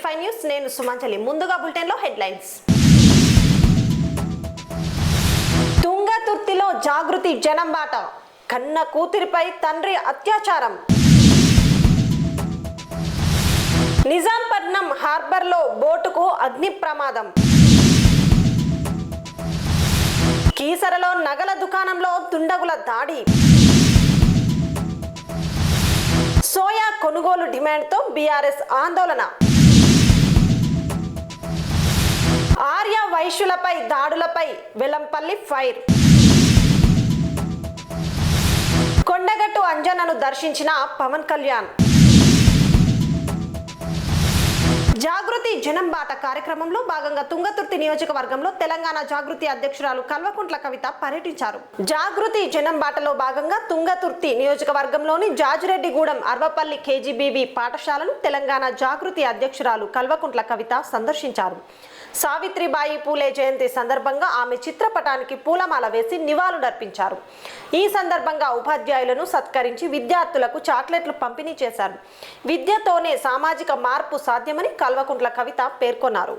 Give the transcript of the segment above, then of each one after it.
TV5 news నేను సుమంజలి. ముందుగా bulletin లో హెడ్లైన్స్. తుంగతుర్తిలో జాగృతి జనం బాట. కన్న కూతురిపై తండ్రి అత్యాచారం. నిజాంపట్నం హార్బర్లో బోటుకు అగ్ని ప్రమాదం. కీసరలో నగల దుకాణంలో దుండగుల దాడి. సోయా కొనుగోలు డిమాండ్తో బీఆర్ఎస్ ఆందోళన. ఆర్య వైశ్యులపై దాడులపై వెల్లంపల్లి ఫైర్. కొండగట్టు అంజన్నను దర్శించిన పవన్ కళ్యాణ్. జాగృతి జనం బాట కార్యక్రమంలో భాగంగా తుంగతుర్తి నియోజకవర్గంలో తెలంగాణ జాగృతి అధ్యక్షురాలు కల్వకుంట్ల కవిత పర్యటించారు. జాగృతి జనం బాటలో భాగంగా తుంగతుర్తి నియోజకవర్గంలోని జాజిరెడ్డిగూడెం అర్వపల్లి కేజీబీవీ పాఠశాలను తెలంగాణ జాగృతి అధ్యక్షురాలు కల్వకుంట్ల కవిత సందర్శించారు. సావిత్రిబాయి పూలే జయంతి సందర్భంగా ఆమె చిత్రపటానికి పూలమాల వేసి నివాళులర్పించారు. ఈ సందర్భంగా ఉపాధ్యాయులను సత్కరించి విద్యార్థులకు చాక్లెట్లు పంపిణీ చేశారు. విద్యతోనే సామాజిక మార్పు సాధ్యమని కల్వకుంట్ల కవిత పేర్కొన్నారు.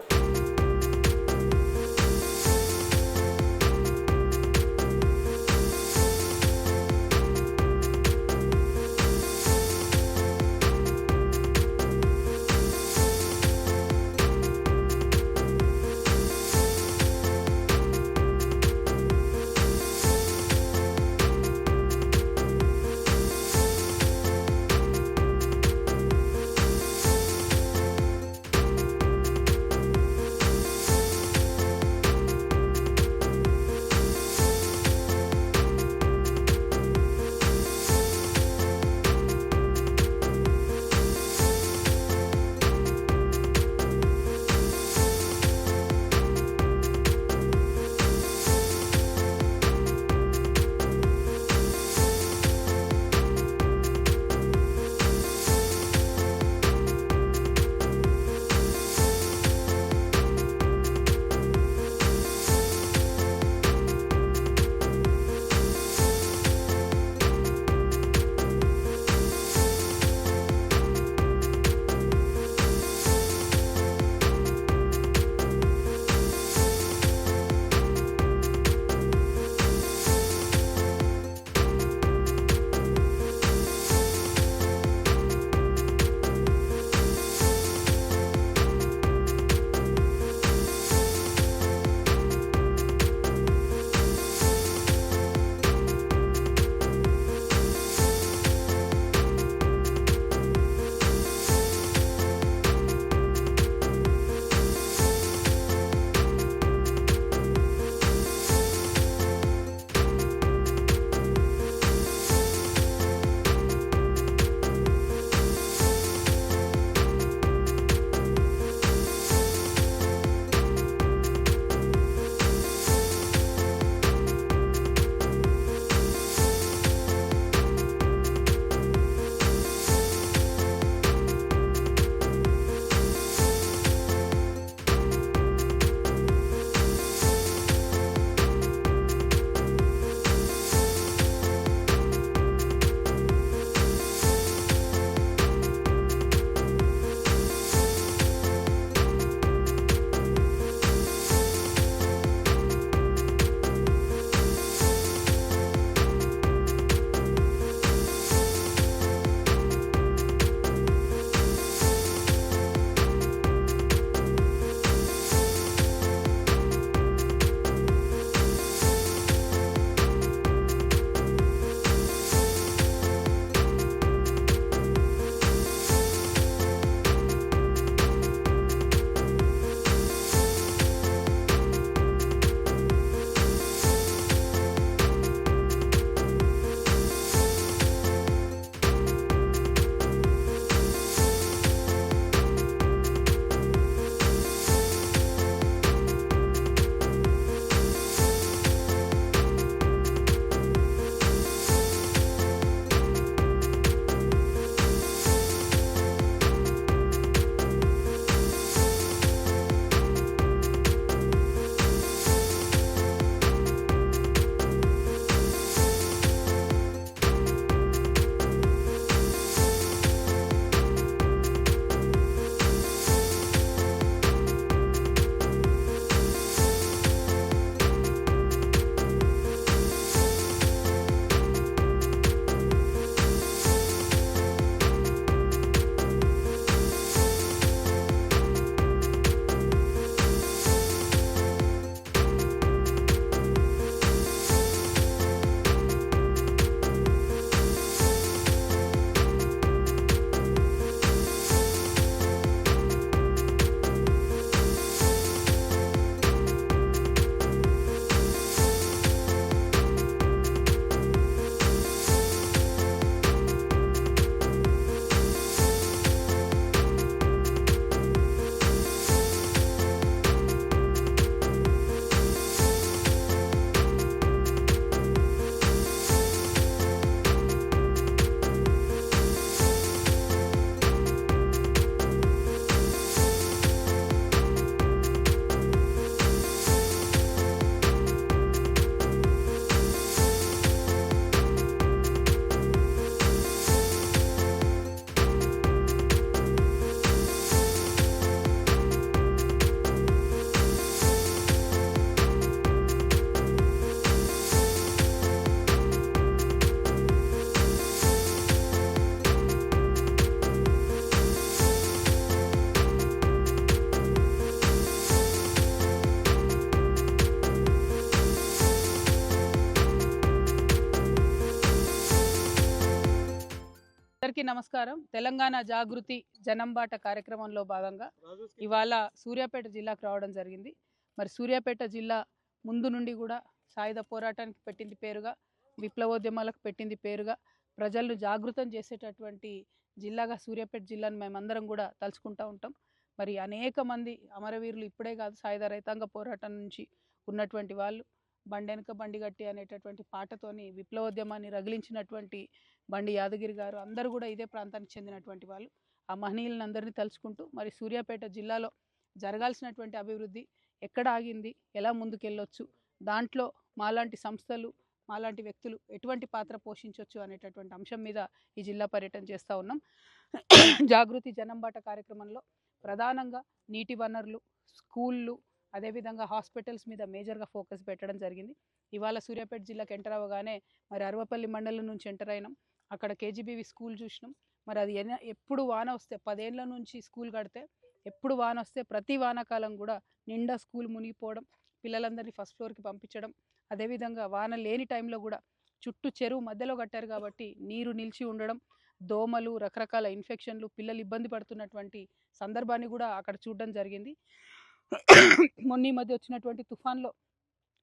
అందరికీ నమస్కారం. తెలంగాణ జాగృతి జనంబాట కార్యక్రమంలో భాగంగా ఇవాళ సూర్యాపేట జిల్లాకు రావడం జరిగింది. మరి సూర్యాపేట జిల్లా ముందు నుండి కూడా సాయుధ పోరాటానికి పెట్టింది పేరుగా, విప్లవోద్యమాలకు పెట్టింది పేరుగా, ప్రజలను జాగృతం చేసేటటువంటి జిల్లాగా సూర్యాపేట జిల్లాను మేమందరం కూడా తలుచుకుంటూ ఉంటాం. మరి అనేక మంది అమరవీరులు ఇప్పుడే కాదు, సాయుధ రైతాంగ పోరాటం నుంచి ఉన్నటువంటి వాళ్ళు, బండెనక బండి గట్టి అనేటటువంటి పాటతోని విప్లవోద్యమాన్ని రగిలించినటువంటి బండి యాదగిరి గారు అందరూ కూడా ఇదే ప్రాంతానికి చెందినటువంటి వాళ్ళు. ఆ మహనీయులను అందరినీ తలుచుకుంటూ మరి సూర్యాపేట జిల్లాలో జరగాల్సినటువంటి అభివృద్ధి ఎక్కడ ఆగింది, ఎలా ముందుకెళ్ళొచ్చు, దాంట్లో మాలాంటి సంస్థలు, మాలాంటి వ్యక్తులు ఎటువంటి పాత్ర పోషించవచ్చు అనేటటువంటి అంశం మీద ఈ జిల్లా పర్యటన చేస్తూ ఉన్నాం. జాగృతి జనంబాట కార్యక్రమంలో ప్రధానంగా నీటి వనరులు, స్కూళ్ళు, అదేవిధంగా హాస్పిటల్స్ మీద మేజర్గా ఫోకస్ పెట్టడం జరిగింది. ఇవాళ సూర్యాపేట జిల్లాకి ఎంటర్ అవ్వగానే మరి అరవపల్లి మండలం నుంచి ఎంటర్ అయినాం. అక్కడ కేజీబీవి స్కూల్ చూసినాం. మరి అది ఎప్పుడు వాన వస్తే 10 ఏళ్ళ నుంచి స్కూల్ కడితే ఎప్పుడు వాన వస్తే ప్రతి వానాకాలం కూడా నిండా స్కూల్ మునిగిపోవడం, పిల్లలందరినీ ఫస్ట్ ఫ్లోర్కి పంపించడం, అదేవిధంగా వాన లేని టైంలో కూడా చుట్టూ చెరువు మధ్యలో కట్టారు కాబట్టి నీరు నిలిచి ఉండడం, దోమలు, రకరకాల ఇన్ఫెక్షన్లు, పిల్లలు ఇబ్బంది పడుతున్నటువంటి సందర్భాన్ని కూడా అక్కడ చూడడం జరిగింది. మొన్న ఈ మధ్య వచ్చినటువంటి తుఫాన్లో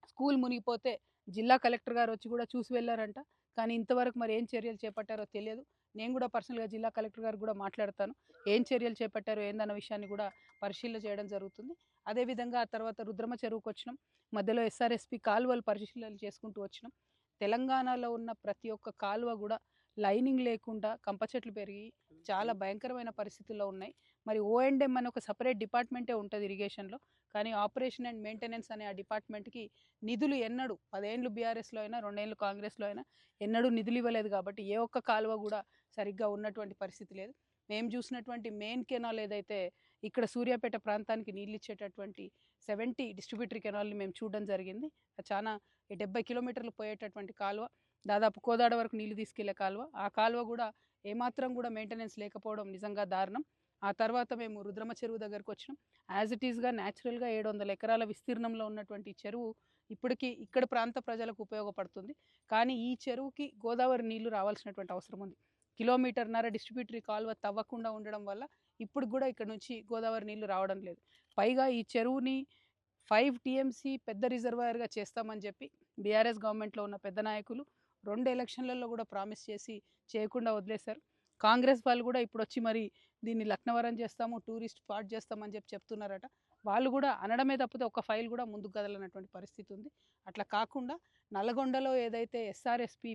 స్కూల్ మునిగిపోతే జిల్లా కలెక్టర్ గారు వచ్చి కూడా చూసి వెళ్ళారంట. కానీ ఇంతవరకు మరి ఏం చర్యలు చేపట్టారో తెలియదు. నేను కూడా పర్సనల్గా జిల్లా కలెక్టర్ గారు కూడా మాట్లాడతాను, ఏం చర్యలు చేపట్టారో ఏందన్న విషయాన్ని కూడా పరిశీలన చేయడం జరుగుతుంది. అదేవిధంగా ఆ తర్వాత రుద్రమ చెరువుకు వచ్చినాం. మధ్యలో ఎస్ఆర్ఎస్పి కాలువలు పరిశీలన చేసుకుంటూ వచ్చినాం. తెలంగాణలో ఉన్న ప్రతి ఒక్క కాలువ కూడా లైనింగ్ లేకుండా కంప చెట్లు పెరిగి చాలా భయంకరమైన పరిస్థితుల్లో ఉన్నాయి. మరి O&M అనే ఒక సపరేట్ డిపార్ట్మెంటే ఉంటుంది ఇరిగేషన్లో, కానీ ఆపరేషన్ అండ్ మెయింటెనెన్స్ అనే ఆ డిపార్ట్మెంట్కి నిధులు ఎన్నడూ 10 ఏళ్ళు బీఆర్ఎస్లో అయినా 2 ఏళ్ళు కాంగ్రెస్లో అయినా ఎన్నడూ నిధులు ఇవ్వలేదు. కాబట్టి ఏ ఒక్క కాలువ కూడా సరిగ్గా ఉన్నటువంటి పరిస్థితి లేదు. మేము చూసినటువంటి మెయిన్ కెనాల్ ఏదైతే ఇక్కడ సూర్యాపేట ప్రాంతానికి నీళ్ళు ఇచ్చేటటువంటి 70 డిస్ట్రిబ్యూటరీ కెనాల్ని మేము చూడడం జరిగింది. చాలా 70 కిలోమీటర్లు పోయేటటువంటి కాలువ, దాదాపు కోదాడ వరకు నీళ్లు తీసుకెళ్లే కాలువ. ఆ కాలువ కూడా ఏమాత్రం కూడా మెయింటెనెన్స్ లేకపోవడం నిజంగా దారుణం. ఆ తర్వాత మేము రుద్రమ చెరువు దగ్గరకు వచ్చినాం. యాజ్ ఇట్ ఈస్గా న్యాచురల్గా 700 ఎకరాల విస్తీర్ణంలో ఉన్నటువంటి చెరువు ఇప్పటికీ ఇక్కడ ప్రాంత ప్రజలకు ఉపయోగపడుతుంది. కానీ ఈ చెరువుకి గోదావరి నీళ్లు రావాల్సినటువంటి అవసరం ఉంది. 1.5 కిలోమీటర్ల డిస్ట్రిబ్యూటరీ కాలువ తవ్వకుండా ఉండడం వల్ల ఇప్పుడు కూడా ఇక్కడ నుంచి గోదావరి నీళ్లు రావడం లేదు. పైగా ఈ చెరువుని 5 TMC పెద్ద రిజర్వాయర్గా చేస్తామని చెప్పి బీఆర్ఎస్ గవర్నమెంట్లో ఉన్న పెద్ద నాయకులు 2 ఎలక్షన్లలో కూడా ప్రామిస్ చేసి చేయకుండా వదిలేశారు. కాంగ్రెస్ వాళ్ళు కూడా ఇప్పుడు వచ్చి మరి దీన్ని లక్నవరం చేస్తాము, టూరిస్ట్ స్పాట్ చేస్తామని చెప్తున్నారట. వాళ్ళు కూడా అనడమే తప్పితే ఒక ఫైల్ కూడా ముందుకు కదలనటువంటి పరిస్థితి ఉంది. అట్లా కాకుండా నల్గొండలో ఏదైతే ఎస్ఆర్ఎస్పి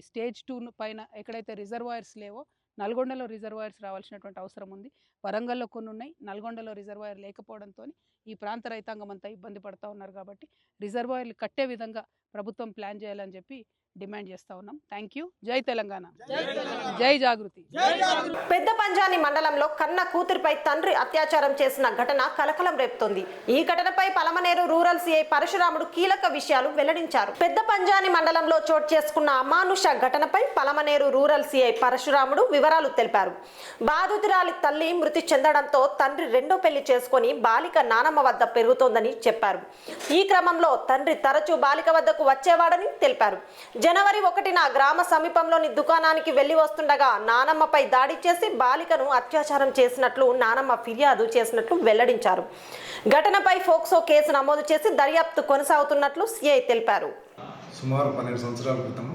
స్టేజ్ 2 పైన ఎక్కడైతే రిజర్వాయర్స్ లేవో నల్గొండలో రిజర్వాయర్స్ రావాల్సినటువంటి అవసరం ఉంది. వరంగల్లో కొన్ని ఉన్నాయి, నల్గొండలో రిజర్వాయర్ లేకపోవడంతో ఈ ప్రాంత రైతాంగం అంతా ఇబ్బంది పడుతూ ఉన్నారు. కాబట్టి రిజర్వాయర్లు కట్టే విధంగా ప్రభుత్వం ప్లాన్ చేయాలని చెప్పి డిమాండ్ చేస్తూ ఉన్నాం. Thank you. జై తెలంగాణ, జై జాగృతి. పెద్ద పంజాని మండలంలో కన్న కూతురిపై తండ్రి అత్యాచారం చేసిన ఘటన కలకలం రేపుతోంది. ఈ ఘటనపై పలమనేరు రూరల్ సిఐ పరశురాముడు కీలక విషయాలు వెల్లడించారు. పెద్ద పంజాని మండలంలో చోటు చేసుకున్న అమానుష ఘటనపై పలమనేరు రూరల్ సిఐ పరశురాముడు వివరాలు తెలిపారు. బాధితురాలి తల్లి మృతి చెందడంతో తండ్రి రెండో పెళ్లి చేసుకుని బాలిక నానమ్మ వద్ద పెరుగుతోందని చెప్పారు. ఈ క్రమంలో తండ్రి తరచూ బాలిక వద్దకు వచ్చేవాడని తెలిపారు. జనవరి 1న గ్రామ సమీపంలోని దుకాణానికి వెళ్లి వస్తుండగా నానమ్మపై దాడి చేసి బాలికను అత్యాచారం చేసినట్లు నానమ్మ ఫిర్యాదు చేసినట్లు వెల్లడించారు. ఘటనపై ఫోక్సో కేసు నమోదు చేసి దర్యాప్తు కొనసాగుతున్నట్లు సిఐ తెలిపారు. సుమారు 12 సంవత్సరాల క్రితం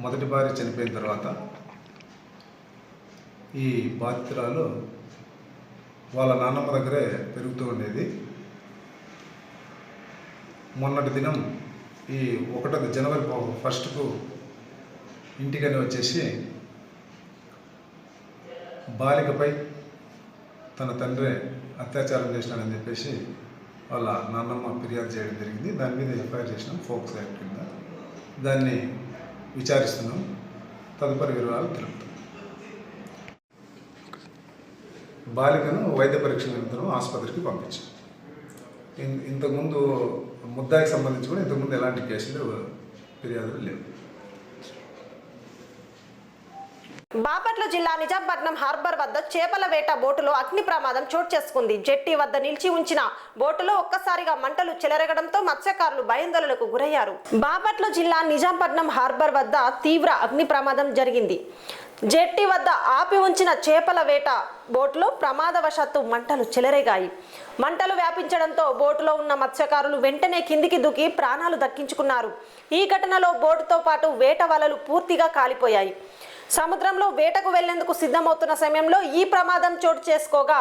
మొదటి భార్య చనిపోయిన తర్వాత ఈ బాధితురాలు వాళ్ళ నాన్నమ్మ దగ్గరే పెరుగుతూ ఉండేది. మొన్నటి దినం ఈ 1 జనవరి 1కు ఇంటికని వచ్చేసి బాలికపై తన తండ్రి అత్యాచారం చేసినాడని చెప్పేసి వాళ్ళ నాన్నమ్మ ఫిర్యాదు చేయడం జరిగింది. దాని మీద ఎఫ్ఐఆర్ చేసినాం, ఫోక్స్ యాక్ట్ కింద. దాన్ని విచారిస్తున్నాం, తదుపరి వివరాలు తెలుపుతాం. బాలికను వైద్య పరీక్ష నిమిత్తం ఆసుపత్రికి పంపించాం. ఇంతకుముందు ముద్దాయికి సంబంధించి కూడా ఇంతకుముందు ఎలాంటి కేసులు ఫిర్యాదులు లేవు. బాపట్ల జిల్లా నిజాంపట్నం హార్బర్ వద్ద చేపల వేట బోటులో అగ్ని ప్రమాదం చోటు చేసుకుంది. జెట్టి వద్ద నిలిచి ఉంచిన బోటులో ఒక్కసారిగా మంటలు చెలరేగడంతో మత్స్యకారులు భయాందోళనకు గురయ్యారు. బాపట్ల జిల్లా నిజాంపట్నం హార్బర్ వద్ద తీవ్ర అగ్ని ప్రమాదం జరిగింది. జెట్టి వద్ద ఆపి ఉంచిన చేపల వేట బోటులో ప్రమాదవశాత్తు మంటలు చెలరేగాయి. మంటలు వ్యాపించడంతో బోటులో ఉన్న మత్స్యకారులు వెంటనే కిందికి దూకి ప్రాణాలు దక్కించుకున్నారు. ఈ ఘటనలో బోటుతో పాటు వేట వలలు పూర్తిగా కాలిపోయాయి. సముద్రంలో వేటకు వెళ్లేందుకు సిద్ధమవుతున్న సమయంలో ఈ ప్రమాదం చోటు చేసుకోగా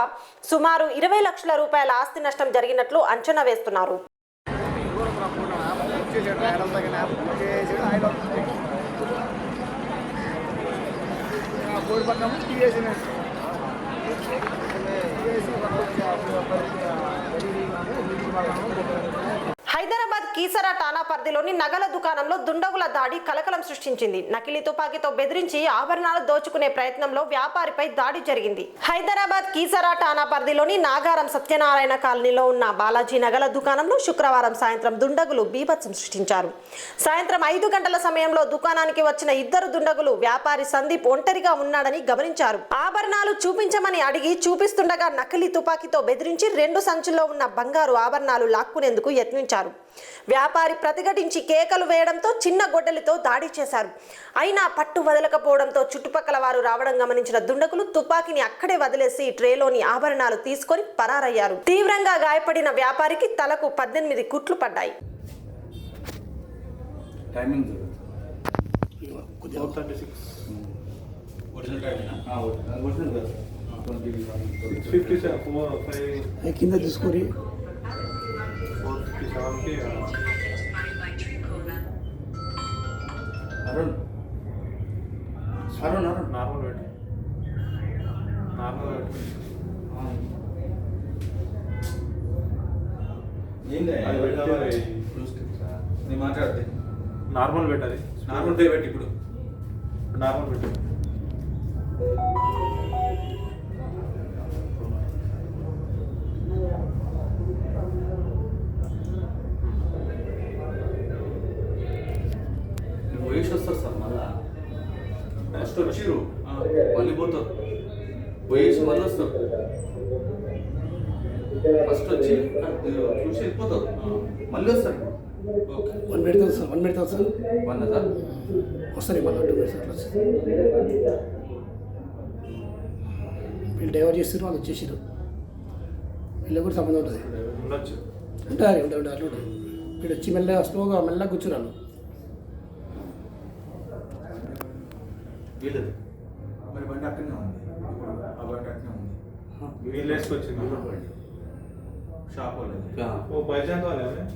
సుమారు 20 లక్షల రూపాయల ఆస్తి నష్టం జరిగినట్లు అంచనా వేస్తున్నారు. హైదరాబాద్ కీసరా ఠాణా పరిధిలోని నగల దుకాణంలో దుండగుల దాడి కలకలం సృష్టించింది. నకిలీ తుపాకీతో బెదిరించి ఆభరణాలు దోచుకునే ప్రయత్నంలో వ్యాపారిపై దాడి జరిగింది. హైదరాబాద్ కీసరా ఠాణా పరిధిలోని నాగారం సత్యనారాయణ కాలనీలో ఉన్న బాలాజీ నగల దుకాణంలో శుక్రవారం సాయంత్రం దుండగులు బీభత్సం సృష్టించారు. సాయంత్రం 5 గంటల సమయంలో దుకాణానికి వచ్చిన 2 దుండగులు వ్యాపారి సందీప్ ఒంటరిగా ఉన్నాడని గమనించారు. ఆభరణాలు చూపించమని అడిగి చూపిస్తుండగా నకిలీ తుపాకీతో బెదిరించి 2 సంచుల్లో ఉన్న బంగారు ఆభరణాలు లాక్కునేందుకు యత్నించారు. వ్యాపారి ప్రతిఘటించి కేకలు వేయడంతో చిన్న గొడ్డలితో దాడి చేశారు. అయినా పట్టు వదలకపోవడంతో చుట్టుపక్కల వారు రావడం గమనించిన దుండగులు తుపాకీని అక్కడే వదిలేసి ట్రేలోని ఆభరణాలు తీసుకొని పరారయ్యారు. తీవ్రంగా గాయపడిన వ్యాపారికి తలకు 18 కుట్లు పడ్డాయి. కింద తీసుకొని అరుణ్ అరుణ్ అరుణ్ నార్మల్ పెట్టి నేను మాట్లాడితే నార్మల్ పెట్టాలి. నార్మల్ పే పెట్టి ఇప్పుడు నార్మల్ పెట్టి పోయేసి వస్తారు సార్. మళ్ళా ఫస్ట్ వచ్చిర్రు మళ్ళీ పోతారు, పోయేసి మళ్ళీ వస్తారు. ఫస్ట్ వచ్చి చూసి వెళ్ళిపోతారు, మళ్ళీ వస్తారు. Okay 1 minute sir 1 minute sir 1 sir వస్తారు మళ్ళీ 2 మినిట్స్ అట్లా వీళ్ళు డైవర్ట్ చేస్తారు, వాళ్ళు వచ్చేసారు. వీళ్ళకి కూడా సంబంధం ఉంటుంది, ఉండొచ్చు. ఉంటారు అట్లా ఉంటుంది. వీళ్ళు వచ్చి మెల్లగా స్లోగా మెల్లగా కూర్చున్నాను. వీళ్ళది మరి బండి అక్కడనే ఉంది, ఇప్పుడు ఆ బండి అక్కడనే ఉంది. వీళ్ళు వేసుకొచ్చింది షాప్ వాళ్ళది. वो पहचान वाले हैं?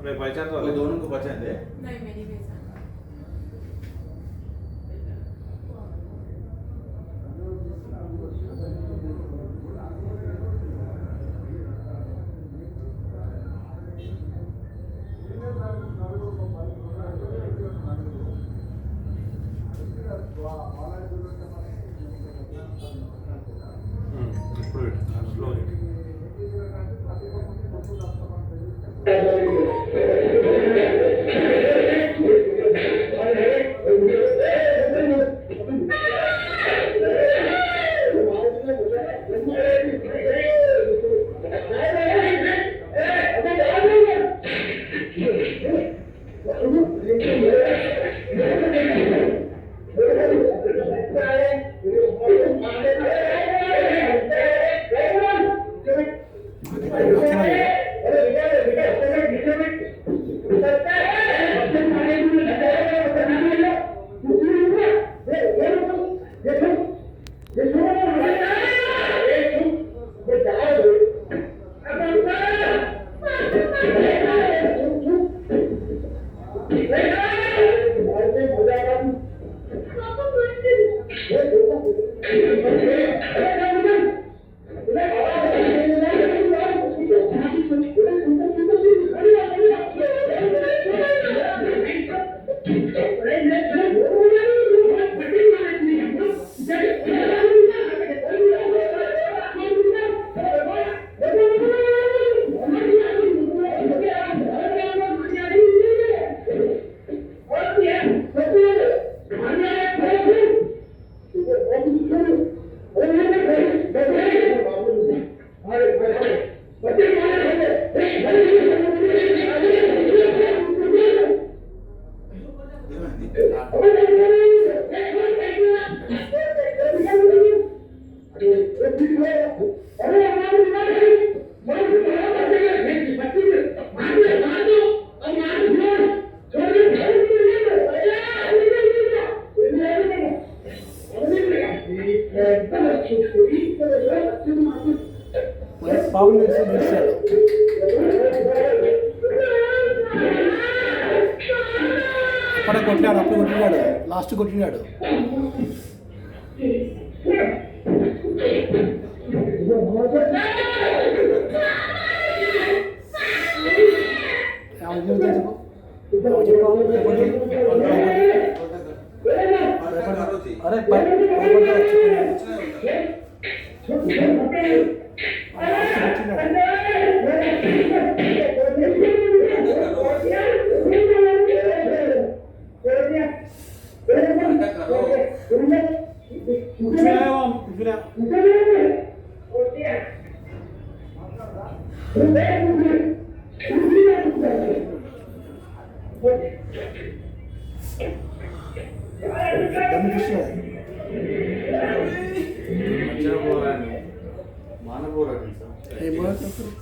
नहीं पहचान वो वाले दोनों को पहचान दे. नहीं मेरी पहचान. ఇప్పుడు స్లో బాబుని తెలిసాడు. అప్పుడే కొట్టినాడు, అప్పుడు కొట్టినాడు, లాస్ట్ కొట్టినాడు. అరే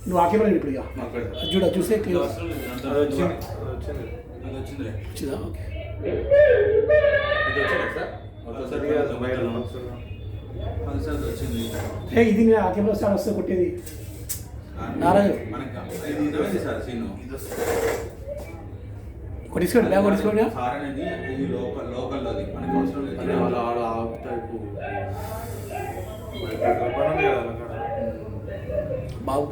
నువ్వు ఆకేమని ఇప్పుడు ఇక చూడ చూసే క్లియర్ వచ్చిందా? ఓకే. హే ఇది నేను ఆకేమలో సార్ వస్తే కొట్టేది నారాజు కొట్టించుకోండి, బ్యాగ్ కొట్టించుకోండి. బాబు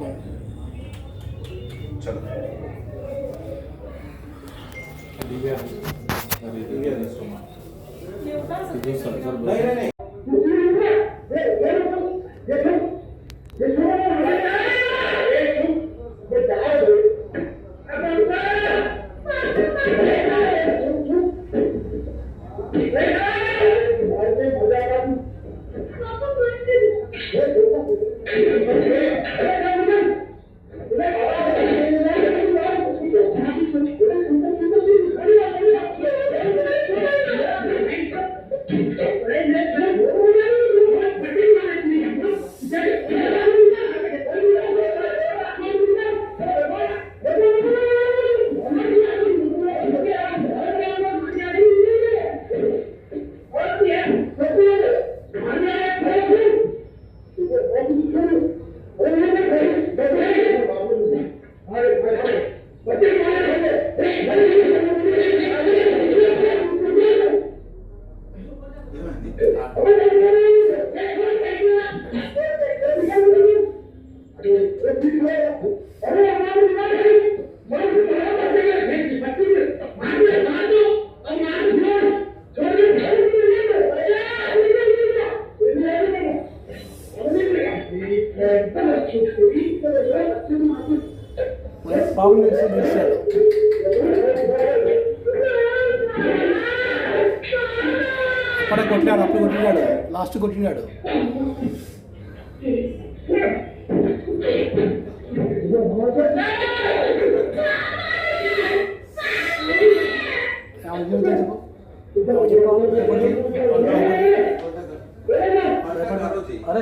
బాబుని తెలిసాడు. అప్పుడే కొట్టినాడు, అప్పుడు కొట్టినాడు, లాస్ట్ కొట్టినాడు. అరే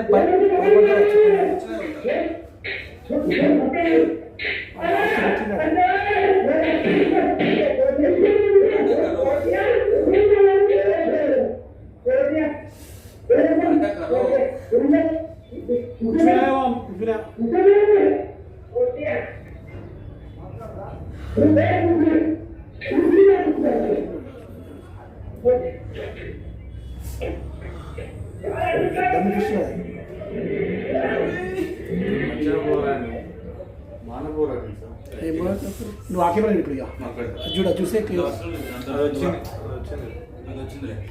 నువ్వు ఆకేమని ఇప్పుడు ఇక చూడ చూసే క్లియర్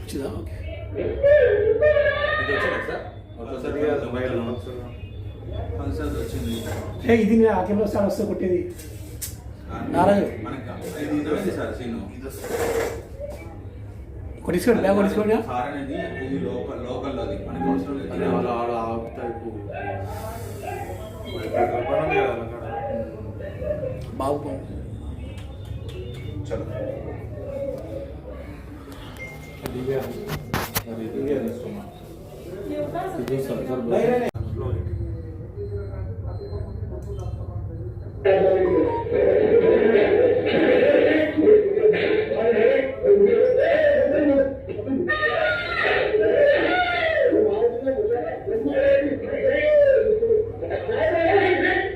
వచ్చిందా? ఓకే. హే ఇది నేను ఆకేమలో సార్ వస్తే కొట్టేది నారాజు కొట్టించుకోండి, బ్యాగ్ కొట్టించుకోండి. బాబు Thank you.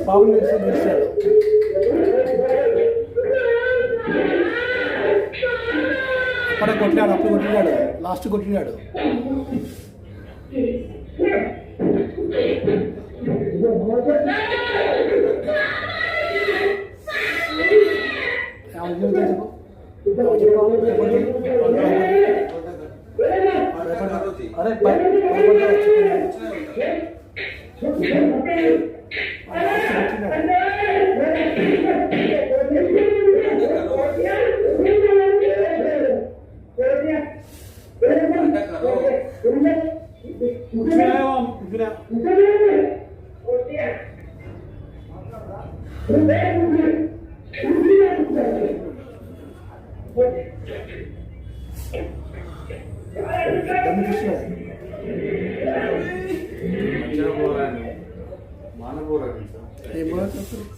బాబుని నిలిచాడు. అప్పుడు కొట్టినాడు, అప్పుడు కొట్టినాడు, లాస్ట్ కొట్టినాడు. అరే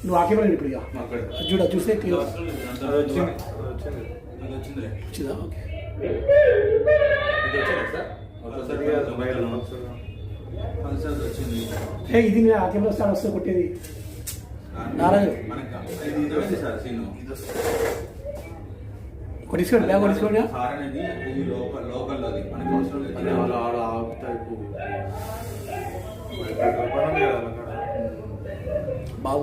నువ్వు ఆకేమని ఇప్పుడు ఇక చూడ చూస్తే వచ్చిందా? ఓకే. ఇది నేను ఆకేమలో సార్ వస్తే కొట్టేది నారాయణ కొట్టించుకోండి, బ్యాగ్ కొట్టించుకోండి. బాబు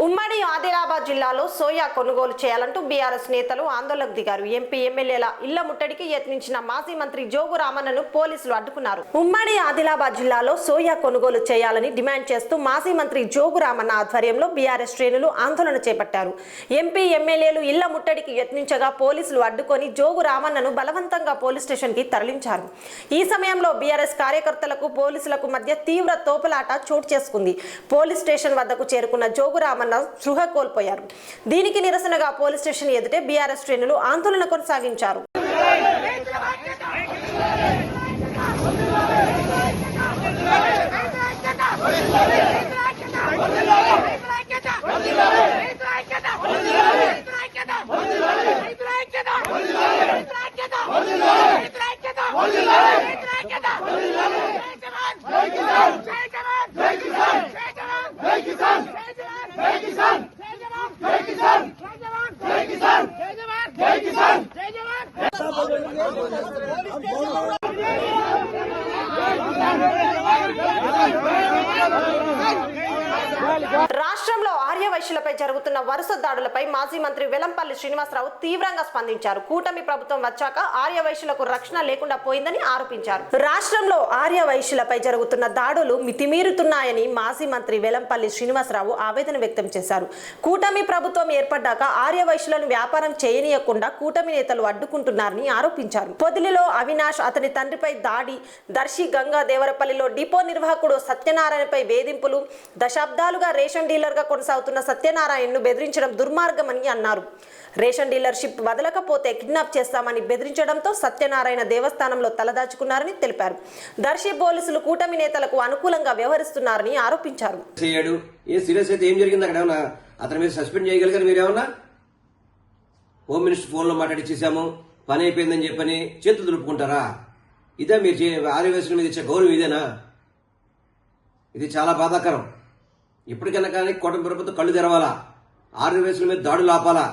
ఉమ్మడి ఆదిలాబాద్ జిల్లాలో సోయా కొనుగోలు చేయాలంటూ బీఆర్ఎస్ నేతలు ఆందోళనకు దిగారు. ఎంపీ ఎమ్మెల్యేల ఇళ్ల ముట్టడికి యత్నించిన మాజీ మంత్రి జోగు రామన్నను పోలీసులు అడ్డుకున్నారు. ఉమ్మడి ఆదిలాబాద్ జిల్లాలో సోయా కొనుగోలు చేయాలని డిమాండ్ చేస్తూ మాజీ మంత్రి జోగు రామన్న ఆధ్వర్యంలో బీఆర్ఎస్ శ్రేణులు ఆందోళన చేపట్టారు. ఎంపీ ఎమ్మెల్యేలు ఇళ్ల ముట్టడికి యత్నించగా పోలీసులు అడ్డుకొని జోగు రామన్నను బలవంతంగా పోలీస్ స్టేషన్ కి తరలించారు. ఈ సమయంలో బీఆర్ఎస్ కార్యకర్తలకు పోలీసులకు మధ్య తీవ్ర తోపులాట చోటు చేసుకుంది. పోలీస్ స్టేషన్ వద్దకు చేరుకున్న జోగు రామన్న స్పృహ కోల్పోయారు. దీనికి నిరసనగా పోలీస్ స్టేషన్ ఎదుటే బీఆర్ఎస్ శ్రేణులు ఆందోళన కొనసాగించారు. రాష్ట్రంలో ఆర్యవైశ్యులపై జరుగుతున్న వరుస దాడులపై మాజీ మంత్రి వెల్లంపల్లి శ్రీనివాసరావు తీవ్రంగా స్పందించారు. కూటమి ప్రభుత్వం వచ్చాక ఆర్యవైశ్యులకు రక్షణ లేకుండా పోయిందని ఆరోపించారు. రాష్ట్రంలో ఆర్యవైశ్యులపై జరుగుతున్న దాడులు మితిమీరుతున్నాయని మాజీ మంత్రి వెల్లంపల్లి శ్రీనివాసరావు ఆవేదన వ్యక్తం చేశారు. కూటమి ప్రభుత్వం ఏర్పడ్డాక ఆర్యవైశ్యులను వ్యాపారం చేయనీయకుండా కూటమి నేతలు అడ్డుకుంటున్నారని ఆరోపించారు. పొదిలిలో అవినాష్, అతని తండ్రిపై దాడి, దర్శి గంగా దేవరపల్లిలో డిపో నిర్వాహకుడు సత్యనారాయణపై వేధింపులు, దశాబ్దాలుగా రేషన్ డీలర్ గా కొనసాగుతున్న సత్యనారాయణను బెదిరించడం దుర్మార్గమని అన్నారు. రేషన్ డీలర్షిప్ వదలకపోతే కిడ్నాప్ చేస్తామని బెదిరించడంతో సత్యనారాయణ దేవస్థానంలో తలదాచుకున్నారని తెలిపారు. దర్శి పోలీసులు కూటమి నేతలకు అనుకూలంగా వ్యవహరిస్తున్నారని ఆరోపించారు. అతని మీద సస్పెండ్ చేయగలిగారు మీరేమన్నా? హోమ్ మినిస్టర్ ఫోన్లో మాట్లాడి చేశాము, పని అయిపోయిందని చెప్పని చేతులు దులుపుకుంటారా? ఇదే మీరు ఆర్యవేశుల మీద ఇచ్చే గౌరవం ఇదేనా? ఇది చాలా బాధాకరం. ఇప్పటికైనా కానీ కూటమి ప్రభుత్వం కళ్ళు తెరవాలా, ఆర్యవేశుల మీద దాడులు ఆపాలా.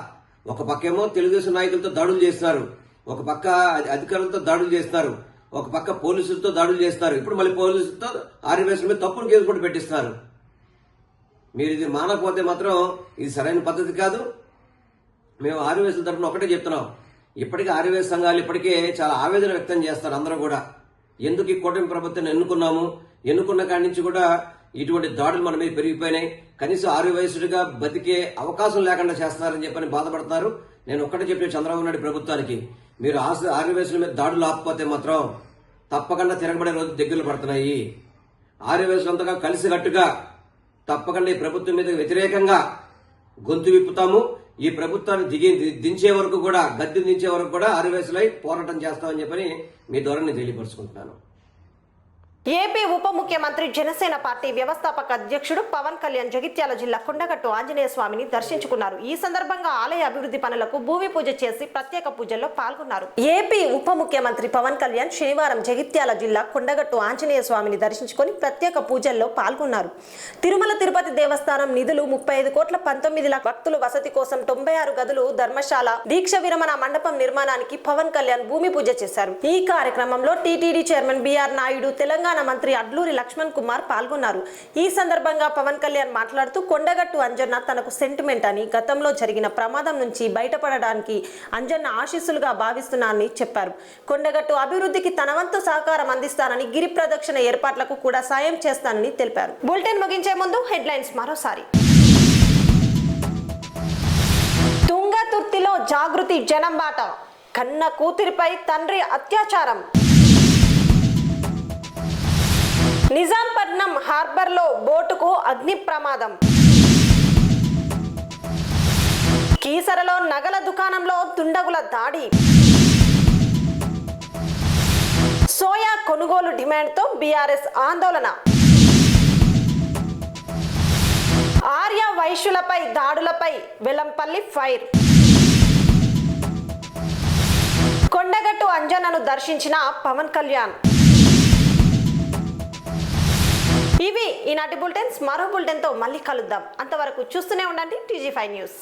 ఒక పక్కేమో తెలుగుదేశం నాయకులతో దాడులు చేస్తున్నారు, ఒక పక్క అధికారులతో దాడులు చేస్తున్నారు, ఒక పక్క పోలీసులతో దాడులు చేస్తున్నారు. ఇప్పుడు మళ్ళీ పోలీసులతో ఆర్యవేశుల మీద తప్పుడు కేసు కూడా పెట్టిస్తున్నారు. మీరు ఇది మానకపోతే మాత్రం ఇది సరైన పద్ధతి కాదు. మేము ఆర్యవేశుల తరఫున ఒకటే చెప్తున్నాం, ఇప్పటికీ ఆర్యవేశ సంఘాలు ఇప్పటికే చాలా ఆవేదన వ్యక్తం చేస్తారు. అందరూ కూడా ఎందుకు ఈ కూటమి ప్రభుత్వాన్ని ఎన్నుకున్నాము, ఎన్నుకున్న కాడి నుంచి కూడా ఇటువంటి దాడులు మన మీద పెరిగిపోయినాయి. కనీసం 6 వయసులుగా బతికే అవకాశం లేకుండా చేస్తున్నారని చెప్పని బాధపడుతున్నారు. నేను ఒక్కటే చెప్పే చంద్రబాబు నాయుడు ప్రభుత్వానికి, మీరు 6 వయసుల మీద దాడులు ఆపకపోతే మాత్రం తప్పకుండా తిరగబడే రోజు దగ్గరలో పడుతున్నాయి. 6 వయసులంతగా కలిసికట్టుగా తప్పకుండా ఈ ప్రభుత్వం మీద వ్యతిరేకంగా గొంతు విప్పుతాము. ఈ ప్రభుత్వాన్ని దించే వరకు కూడా, గద్దె దించే వరకు కూడా 6 వయసులై పోరాటం చేస్తామని చెప్పని మీ ద్వారా నేను తెలియపరుచుకుంటున్నాను. ఏపీ ఉప ముఖ్యమంత్రి జనసేన పార్టీ వ్యవస్థాపక అధ్యక్షుడు పవన్ కళ్యాణ్ జగిత్యాల జిల్లా కొండగట్టు ఆంజనేయ స్వామిని దర్శించుకున్నారు. ఈ సందర్భంగా ఆలయ అభివృద్ధి పనులకు భూమి పూజ చేసి ప్రత్యేక పూజల్లో పాల్గొన్నారు. ఏపీ ఉప ముఖ్యమంత్రి పవన్ కళ్యాణ్ శనివారం జగిత్యాల జిల్లా కొండగట్టు ఆంజనేయ స్వామిని దర్శించుకొని ప్రత్యేక పూజల్లో పాల్గొన్నారు. తిరుమల తిరుపతి దేవస్థానం నిధులు 35 కోట్ల 19 లక్షల భక్తుల వసతి కోసం 96 గదులు, ధర్మశాల, దీక్ష విరమణ మండపం నిర్మాణానికి పవన్ కళ్యాణ్ భూమి పూజ చేశారు. ఈ కార్యక్రమంలో TTD chairman BR Naidu, Telangana మంత్రి అడ్లూరి లక్ష్మణ్ కుమార్ పాల్గొన్నారు. ఈ సందర్భంగా పవన్ కళ్యాణ్ మాట్లాడుతూ కొండగట్టు అంజన్న తనకు సెంటిమెంట్ అని, గతంలో జరిగిన ప్రమాదం నుంచి బయటపడడానికి అంజన్న ఆశీస్సులుగా భావిస్తున్నానని చెప్పారు. కొండగట్టు అభివృద్ధికి తన వంతు సహకారం అందిస్తానని, గిరి ప్రదక్షిణ ఏర్పాట్లకు కూడా సాయం చేస్తానని తెలిపారు. బులెటిన్ ముగించే ముందు హెడ్లైన్స్ మరోసారి. తుంగతుర్తిలో జాగృతి జనం బాట, కన్న కూతురిపై తండ్రి అత్యాచారం. నిజాంపట్నం హార్బర్లో బోటుకు అగ్ని ప్రమాదం. కీసరలో నగల దుకాణంలో దుండగుల దాడి. సోయా కొనుగోలు డిమాండ్తో బీఆర్ఎస్ ఆందోళన. ఆర్య వైశ్యులపై దాడులపై వెల్లంపల్లి ఫైర్. కొండగట్టు అంజన్నను దర్శించిన పవన్ కళ్యాణ్. ఇవి ఈనాటి బులెటిన్స్. మరో బులెటిన్తో మళ్ళీ కలుద్దాం. అంతవరకు చూస్తూనే ఉండండి TG5 న్యూస్.